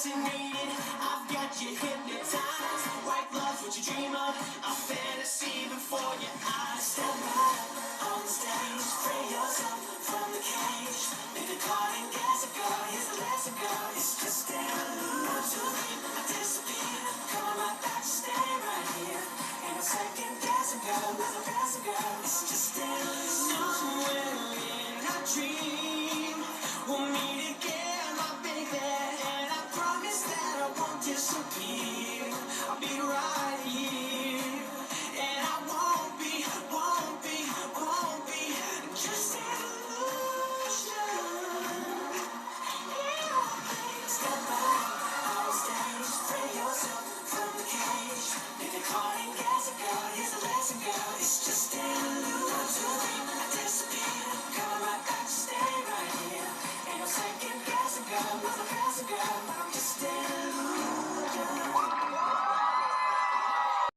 fascinated. I've got you hypnotized. White love's what you dream of. A fantasy before your eyes. Step right on the stage. Free yourself from the cage. Make the card and gas it, girl. Here's the lesson, girl. It's just an illusion. I disappear. Come right back, stay right here. Ain't no second guessing, girl. There's no guessing, girl. It's just an illusion. Somewhere in a dream, we'll meet again, my baby. And I promise that I won't disappear. I'll be right here. And I won't be just an illusion. Step back on stage, free yourself from the cage. Make the card and gas it, girl. Here's the lesson, girl. It's just an illusion. I disappear, come right back, stay right here. Ain't no second guessing, girl. There's no guessing, girl.